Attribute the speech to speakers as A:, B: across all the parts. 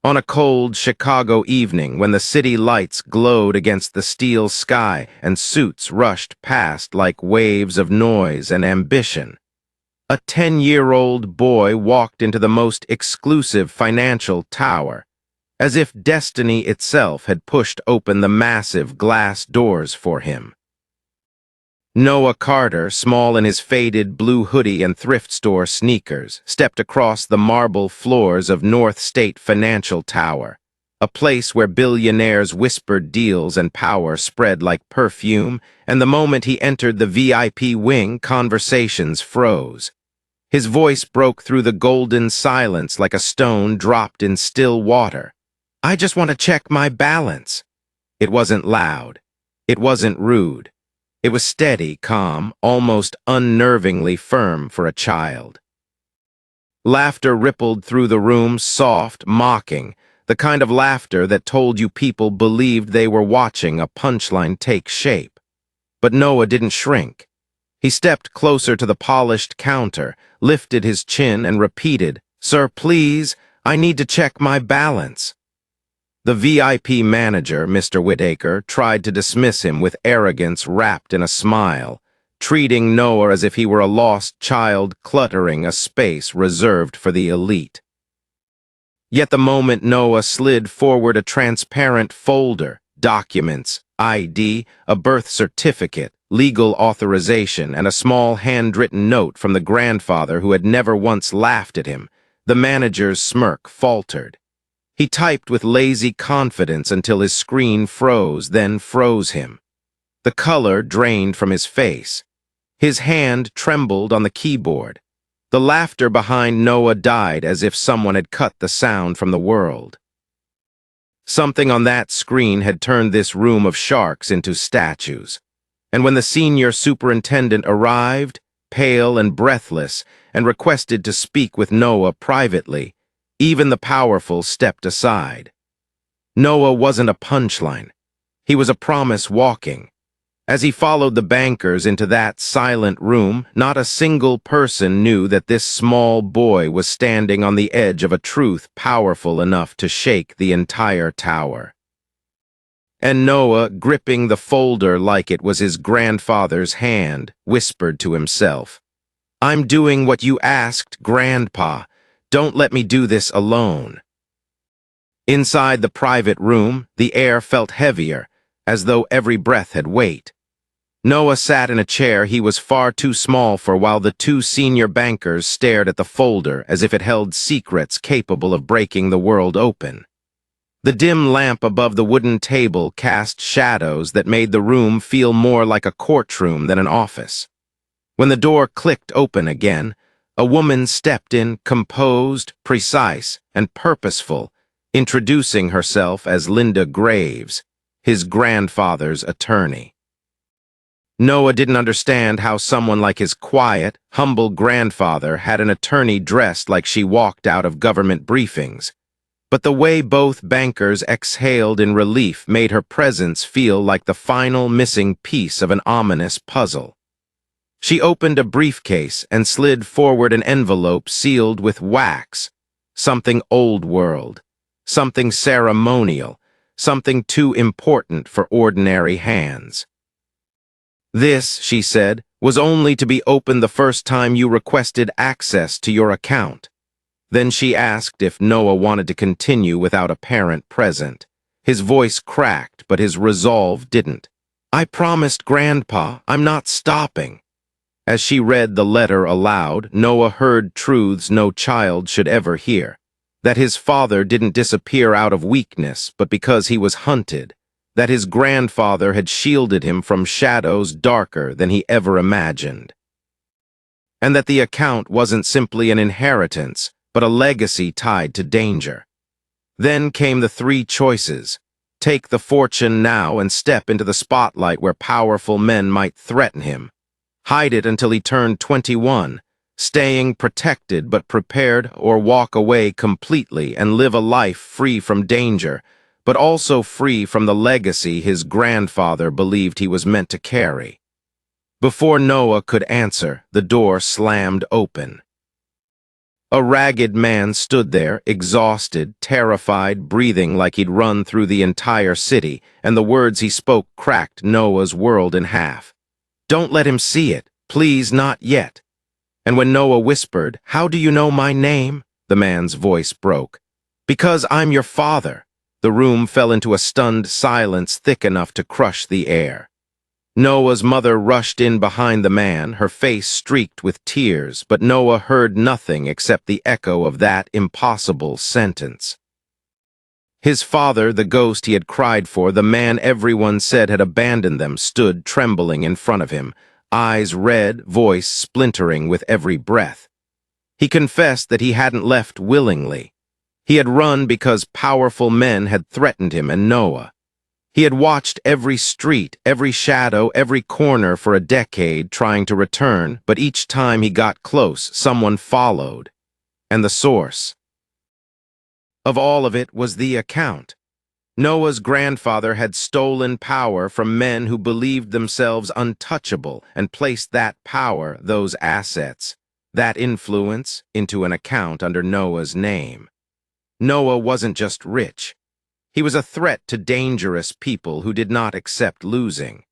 A: On a cold Chicago evening when the city lights glowed against the steel sky and suits rushed past like waves of noise and ambition, a 10-year-old boy walked into the most exclusive financial tower, as if destiny itself had pushed open the massive glass doors for him. Noah Carter, small in his faded blue hoodie and thrift store sneakers, stepped across the marble floors of North State Financial Tower, a place where billionaires whispered deals and power spread like perfume, and the moment he entered the VIP wing, conversations froze. His voice broke through the golden silence like a stone dropped in still water. "I just want to check my balance." It wasn't loud. It wasn't rude. It was steady, calm, almost unnervingly firm for a child. Laughter rippled through the room, soft, mocking, the kind of laughter that told you people believed they were watching a punchline take shape. But Noah didn't shrink. He stepped closer to the polished counter, lifted his chin, and repeated, "Sir, please, I need to check my balance." The VIP manager, Mr. Whitaker, tried to dismiss him with arrogance wrapped in a smile, treating Noah as if he were a lost child cluttering a space reserved for the elite. Yet the moment Noah slid forward a transparent folder, documents, ID, a birth certificate, legal authorization, and a small handwritten note from the grandfather who had never once laughed at him, the manager's smirk faltered. He typed with lazy confidence until his screen froze, then froze him. The color drained from his face. His hand trembled on the keyboard. The laughter behind Noah died as if someone had cut the sound from the world. Something on that screen had turned this room of sharks into statues. And when the senior superintendent arrived, pale and breathless, and requested to speak with Noah privately, even the powerful stepped aside. Noah wasn't a punchline. He was a promise walking. As he followed the bankers into that silent room, not a single person knew that this small boy was standing on the edge of a truth powerful enough to shake the entire tower. And Noah, gripping the folder like it was his grandfather's hand, whispered to himself, "I'm doing what you asked, Grandpa. Don't let me do this alone." Inside the private room, the air felt heavier, as though every breath had weight. Noah sat in a chair he was far too small for while the two senior bankers stared at the folder as if it held secrets capable of breaking the world open. The dim lamp above the wooden table cast shadows that made the room feel more like a courtroom than an office. When the door clicked open again, a woman stepped in, composed, precise, and purposeful, introducing herself as Linda Graves, his grandfather's attorney. Noah didn't understand how someone like his quiet, humble grandfather had an attorney dressed like she walked out of government briefings, but the way both bankers exhaled in relief made her presence feel like the final missing piece of an ominous puzzle. She opened a briefcase and slid forward an envelope sealed with wax, something old world, something ceremonial, something too important for ordinary hands. "This," she said, "was only to be opened the first time you requested access to your account." Then she asked if Noah wanted to continue without a parent present. His voice cracked, but his resolve didn't. "I promised Grandpa, I'm not stopping." As she read the letter aloud, Noah heard truths no child should ever hear. That his father didn't disappear out of weakness, but because he was hunted. That his grandfather had shielded him from shadows darker than he ever imagined. And that the account wasn't simply an inheritance, but a legacy tied to danger. Then came the three choices. Take the fortune now and step into the spotlight where powerful men might threaten him. Hide it until he turned 21, staying protected but prepared, or walk away completely and live a life free from danger, but also free from the legacy his grandfather believed he was meant to carry. Before Noah could answer, the door slammed open. A ragged man stood there, exhausted, terrified, breathing like he'd run through the entire city, and the words he spoke cracked Noah's world in half. "Don't let him see it. Please, not yet." And when Noah whispered, "How do you know my name?" the man's voice broke. "Because I'm your father." The room fell into a stunned silence thick enough to crush the air. Noah's mother rushed in behind the man, her face streaked with tears, but Noah heard nothing except the echo of that impossible sentence. His father, the ghost he had cried for, the man everyone said had abandoned them, stood trembling in front of him, eyes red, voice splintering with every breath. He confessed that he hadn't left willingly. He had run because powerful men had threatened him and Noah. He had watched every street, every shadow, every corner for a decade trying to return, but each time he got close, someone followed. And the source of all of it was the account. Noah's grandfather had stolen power from men who believed themselves untouchable and placed that power, those assets, that influence, into an account under Noah's name. Noah wasn't just rich. He was a threat to dangerous people who did not accept losing.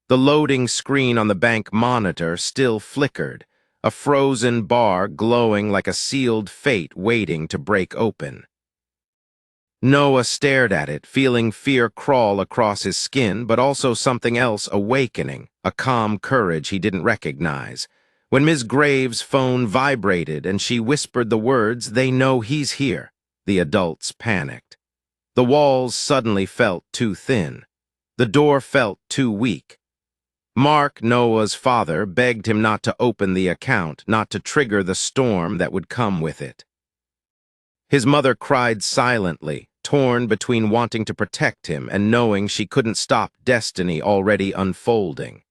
A: The loading screen on the bank monitor still flickered, a frozen bar glowing like a sealed fate waiting to break open. Noah stared at it, feeling fear crawl across his skin, but also something else awakening, a calm courage he didn't recognize. When Ms. Graves' phone vibrated and she whispered the words, "They know he's here," the adults panicked. The walls suddenly felt too thin. The door felt too weak. Mark, Noah's father, begged him not to open the account, not to trigger the storm that would come with it. His mother cried silently, torn between wanting to protect him and knowing she couldn't stop destiny already unfolding.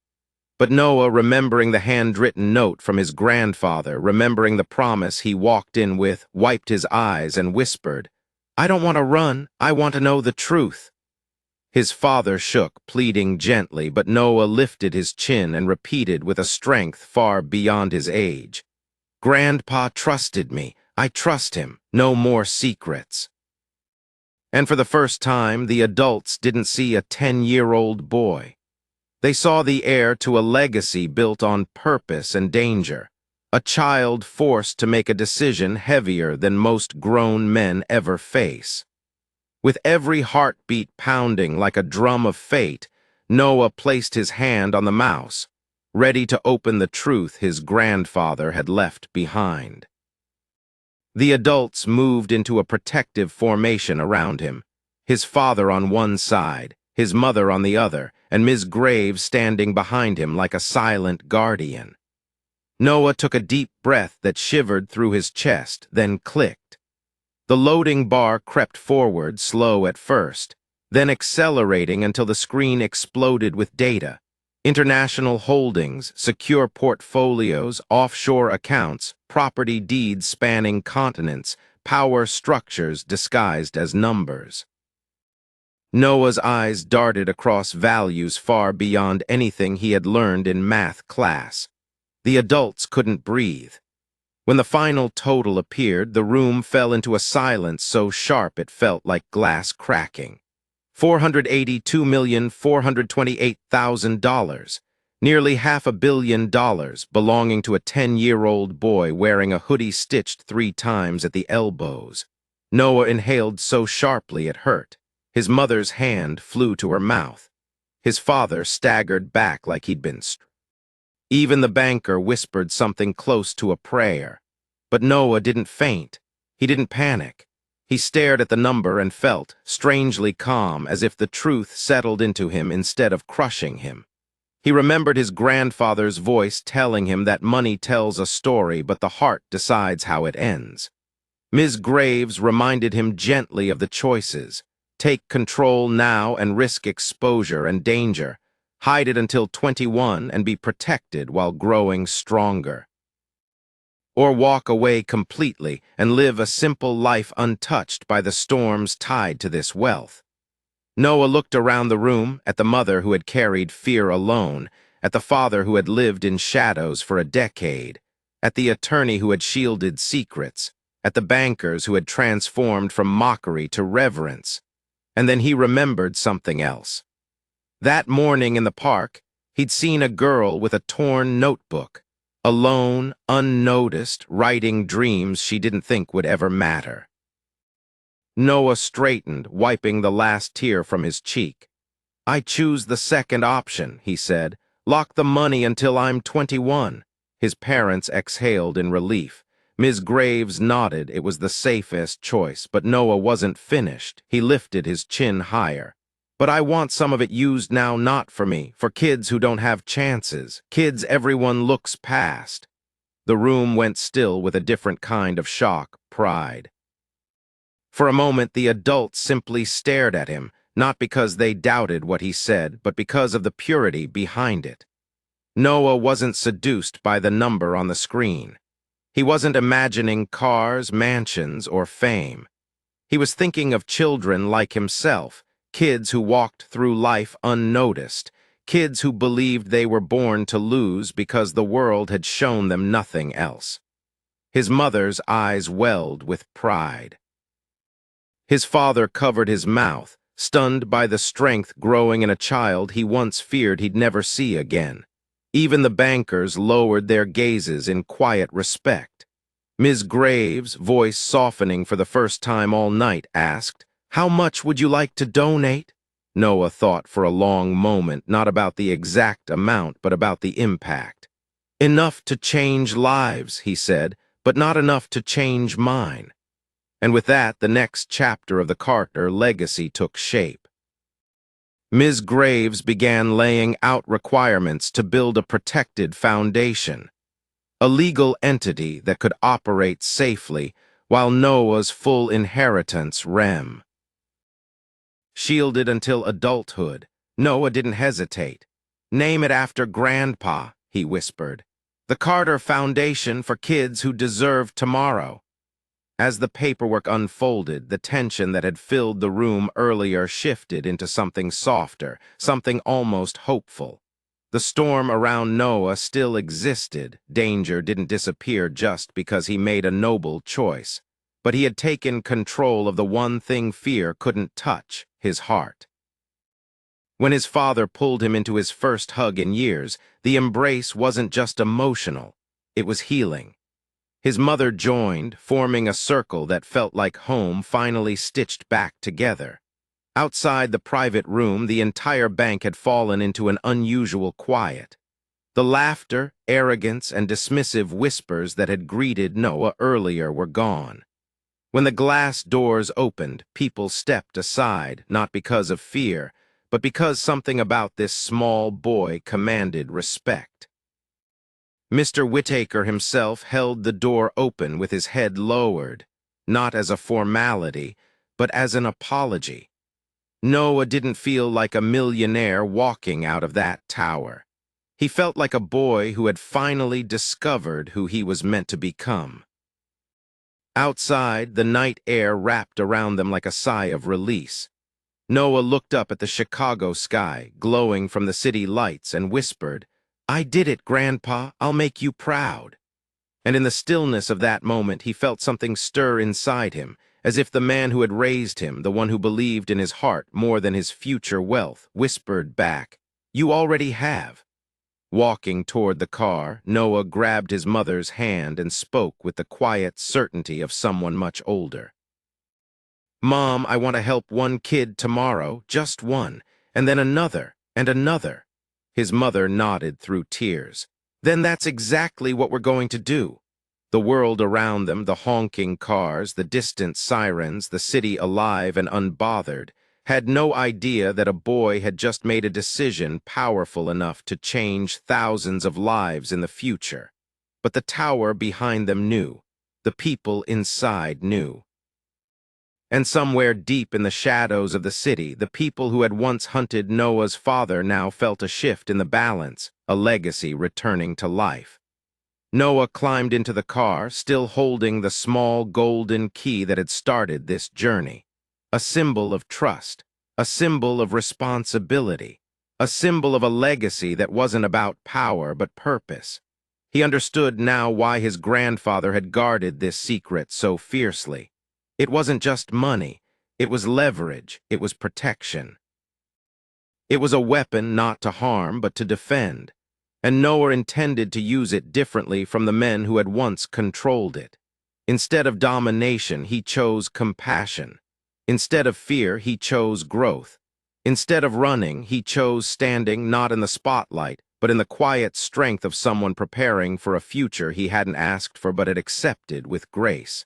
A: But Noah, remembering the handwritten note from his grandfather, remembering the promise he walked in with, wiped his eyes and whispered, "I don't want to run. I want to know the truth." His father shook, pleading gently, but Noah lifted his chin and repeated with a strength far beyond his age, "Grandpa trusted me. I trust him. No more secrets." And for the first time, the adults didn't see a 10-year-old boy. They saw the heir to a legacy built on purpose and danger, a child forced to make a decision heavier than most grown men ever face. With every heartbeat pounding like a drum of fate, Noah placed his hand on the mouse, ready to open the truth his grandfather had left behind. The adults moved into a protective formation around him, his father on one side, his mother on the other, and Ms. Graves standing behind him like a silent guardian. Noah took a deep breath that shivered through his chest, then clicked. The loading bar crept forward, slow at first, then accelerating until the screen exploded with data. International holdings, secure portfolios, offshore accounts, property deeds spanning continents, power structures disguised as numbers. Noah's eyes darted across values far beyond anything he had learned in math class. The adults couldn't breathe. When the final total appeared, the room fell into a silence so sharp it felt like glass cracking. $482,428,000, nearly $500 million belonging to a 10-year-old boy wearing a hoodie stitched 3 times at the elbows. Noah inhaled so sharply it hurt. His mother's hand flew to her mouth. His father staggered back like he'd been struck. Even the banker whispered something close to a prayer. But Noah didn't faint. He didn't panic. He stared at the number and felt, strangely calm, as if the truth settled into him instead of crushing him. He remembered his grandfather's voice telling him that money tells a story, but the heart decides how it ends. Ms. Graves reminded him gently of the choices. Take control now and risk exposure and danger. Hide it until 21 and be protected while growing stronger. Or walk away completely and live a simple life untouched by the storms tied to this wealth. Noah looked around the room, at the mother who had carried fear alone, at the father who had lived in shadows for a decade, at the attorney who had shielded secrets, at the bankers who had transformed from mockery to reverence. And then he remembered something else. That morning in the park, he'd seen a girl with a torn notebook, alone, unnoticed, writing dreams she didn't think would ever matter. Noah straightened, wiping the last tear from his cheek. "I choose the second option," he said. "Lock the money until I'm 21. His parents exhaled in relief. Ms. Graves nodded. It was the safest choice, but Noah wasn't finished. He lifted his chin higher. "But I want some of it used now, not for me, for kids who don't have chances, kids everyone looks past." The room went still with a different kind of shock, pride. For a moment, the adults simply stared at him, not because they doubted what he said, but because of the purity behind it. Noah wasn't seduced by the number on the screen. He wasn't imagining cars, mansions, or fame. He was thinking of children like himself, kids who walked through life unnoticed, kids who believed they were born to lose because the world had shown them nothing else. His mother's eyes welled with pride. His father covered his mouth, stunned by the strength growing in a child he once feared he'd never see again. Even the bankers lowered their gazes in quiet respect. Ms. Graves, voice softening for the first time all night, asked, "How much would you like to donate?" Noah thought for a long moment, not about the exact amount, but about the impact. "Enough to change lives," he said, "but not enough to change mine." And with that, the next chapter of the Carter legacy took shape. Ms. Graves began laying out requirements to build a protected foundation, a legal entity that could operate safely while Noah's full inheritance rem. Shielded until adulthood, Noah didn't hesitate. "Name it after Grandpa," he whispered. "The Carter Foundation for kids who deserve tomorrow." As the paperwork unfolded, the tension that had filled the room earlier shifted into something softer, something almost hopeful. The storm around Noah still existed. Danger didn't disappear just because he made a noble choice. But he had taken control of the one thing fear couldn't touch, his heart. When his father pulled him into his first hug in years, the embrace wasn't just emotional, it was healing. His mother joined, forming a circle that felt like home finally stitched back together. Outside the private room, the entire bank had fallen into an unusual quiet. The laughter, arrogance, and dismissive whispers that had greeted Noah earlier were gone. When the glass doors opened, people stepped aside, not because of fear, but because something about this small boy commanded respect. Mr. Whittaker himself held the door open with his head lowered, not as a formality, but as an apology. Noah didn't feel like a millionaire walking out of that tower. He felt like a boy who had finally discovered who he was meant to become. Outside, the night air wrapped around them like a sigh of release. Noah looked up at the Chicago sky, glowing from the city lights, and whispered, "I did it, Grandpa. I'll make you proud." And in the stillness of that moment, he felt something stir inside him, as if the man who had raised him, the one who believed in his heart more than his future wealth, whispered back, "You already have." Walking toward the car, Noah grabbed his mother's hand and spoke with the quiet certainty of someone much older. "Mom, I want to help one kid tomorrow, just one, and then another, and another." His mother nodded through tears. "Then that's exactly what we're going to do." The world around them, the honking cars, the distant sirens, the city alive and unbothered, had no idea that a boy had just made a decision powerful enough to change thousands of lives in the future. But the tower behind them knew. The people inside knew. And somewhere deep in the shadows of the city, the people who had once hunted Noah's father now felt a shift in the balance, a legacy returning to life. Noah climbed into the car, still holding the small golden key that had started this journey. A symbol of trust, a symbol of responsibility, a symbol of a legacy that wasn't about power but purpose. He understood now why his grandfather had guarded this secret so fiercely. It wasn't just money, it was leverage, it was protection. It was a weapon not to harm but to defend, and Noah intended to use it differently from the men who had once controlled it. Instead of domination, he chose compassion. Instead of fear, he chose growth. Instead of running, he chose standing not in the spotlight, but in the quiet strength of someone preparing for a future he hadn't asked for but had accepted with grace.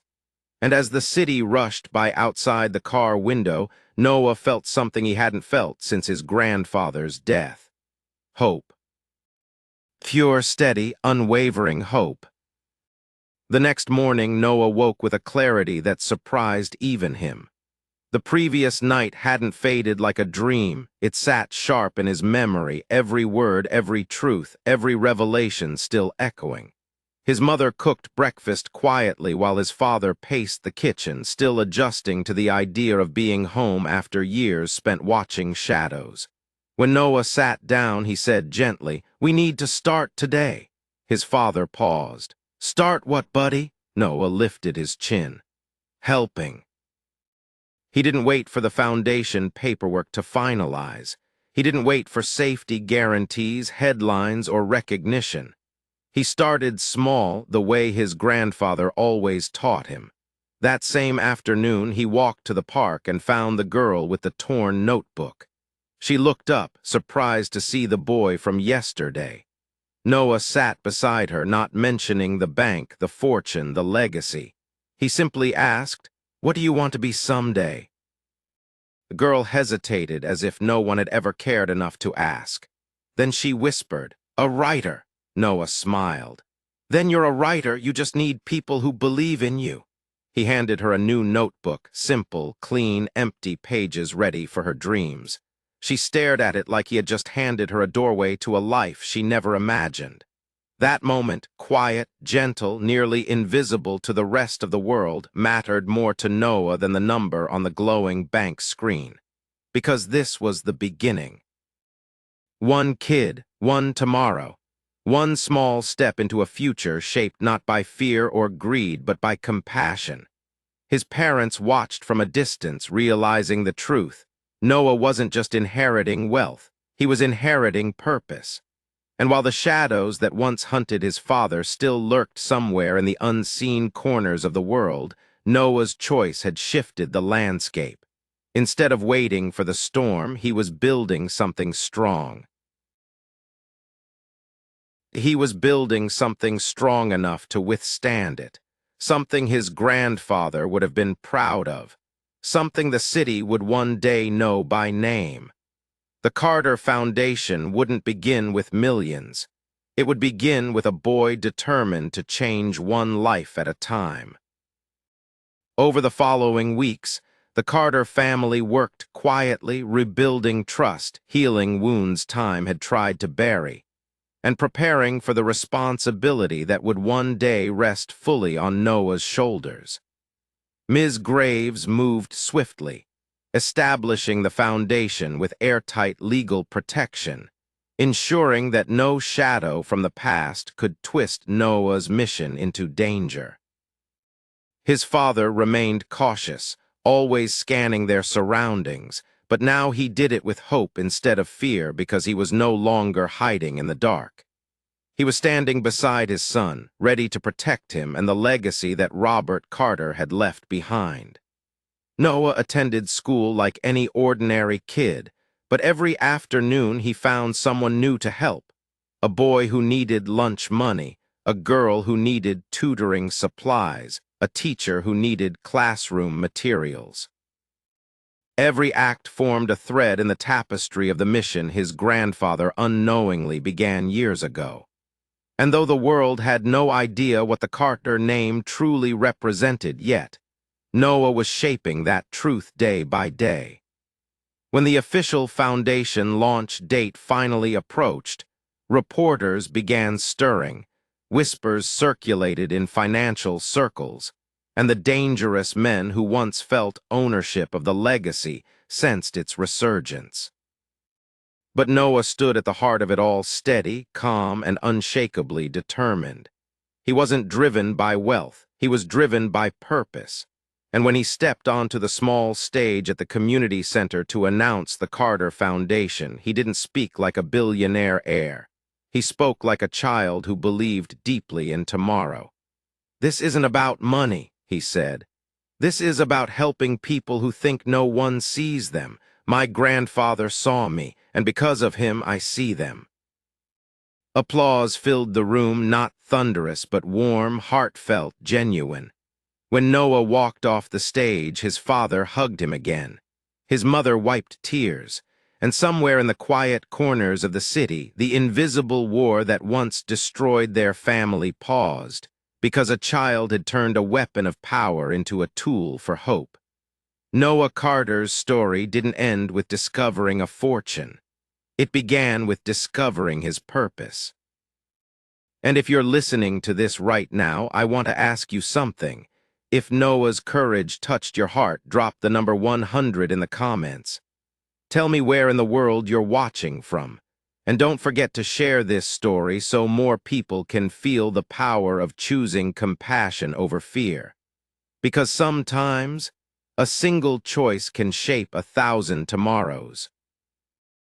A: And as the city rushed by outside the car window, Noah felt something he hadn't felt since his grandfather's death. Hope. Pure, steady, unwavering hope. The next morning, Noah woke with a clarity that surprised even him. The previous night hadn't faded like a dream. It sat sharp in his memory, every word, every truth, every revelation still echoing. His mother cooked breakfast quietly while his father paced the kitchen, still adjusting to the idea of being home after years spent watching shadows. When Noah sat down, he said gently, "We need to start today." His father paused. "Start what, buddy?" Noah lifted his chin. "Helping." He didn't wait for the foundation paperwork to finalize. He didn't wait for safety guarantees, headlines, or recognition. He started small, the way his grandfather always taught him. That same afternoon, he walked to the park and found the girl with the torn notebook. She looked up, surprised to see the boy from yesterday. Noah sat beside her, not mentioning the bank, the fortune, the legacy. He simply asked, "What do you want to be someday?" The girl hesitated as if no one had ever cared enough to ask. Then she whispered, "A writer." Noah smiled. "Then you're a writer, you just need people who believe in you." He handed her a new notebook, simple, clean, empty pages ready for her dreams. She stared at it like he had just handed her a doorway to a life she never imagined. That moment, quiet, gentle, nearly invisible to the rest of the world, mattered more to Noah than the number on the glowing bank screen. Because this was the beginning. One kid, one tomorrow. One small step into a future shaped not by fear or greed, but by compassion. His parents watched from a distance, realizing the truth. Noah wasn't just inheriting wealth, he was inheriting purpose. And while the shadows that once hunted his father still lurked somewhere in the unseen corners of the world, Noah's choice had shifted the landscape. Instead of waiting for the storm, he was building something strong. He was building something strong enough to withstand it, something his grandfather would have been proud of, something the city would one day know by name. The Carter Foundation wouldn't begin with millions. It would begin with a boy determined to change one life at a time. Over the following weeks, the Carter family worked quietly, rebuilding trust, healing wounds time had tried to bury, and preparing for the responsibility that would one day rest fully on Noah's shoulders. Ms. Graves moved swiftly, establishing the foundation with airtight legal protection, ensuring that no shadow from the past could twist Noah's mission into danger. His father remained cautious, always scanning their surroundings, but now he did it with hope instead of fear because he was no longer hiding in the dark. He was standing beside his son, ready to protect him and the legacy that Robert Carter had left behind. Noah attended school like any ordinary kid, but every afternoon he found someone new to help. A boy who needed lunch money, a girl who needed tutoring supplies, a teacher who needed classroom materials. Every act formed a thread in the tapestry of the mission his grandfather unknowingly began years ago. And though the world had no idea what the Carter name truly represented yet, Noah was shaping that truth day by day. When the official foundation launch date finally approached, reporters began stirring, whispers circulated in financial circles, and the dangerous men who once felt ownership of the legacy sensed its resurgence. But Noah stood at the heart of it all, steady, calm, and unshakably determined. He wasn't driven by wealth. He was driven by purpose. And when he stepped onto the small stage at the community center to announce the Carter Foundation, he didn't speak like a billionaire heir. He spoke like a child who believed deeply in tomorrow. "This isn't about money," he said. "This is about helping people who think no one sees them. My grandfather saw me, and because of him, I see them." Applause filled the room, not thunderous, but warm, heartfelt, genuine. When Noah walked off the stage, his father hugged him again. His mother wiped tears, and somewhere in the quiet corners of the city, the invisible war that once destroyed their family paused, because a child had turned a weapon of power into a tool for hope. Noah Carter's story didn't end with discovering a fortune. It began with discovering his purpose. And if you're listening to this right now, I want to ask you something. If Noah's courage touched your heart, drop the number 100 in the comments. Tell me where in the world you're watching from. And don't forget to share this story so more people can feel the power of choosing compassion over fear. Because sometimes, a single choice can shape 1,000 tomorrows.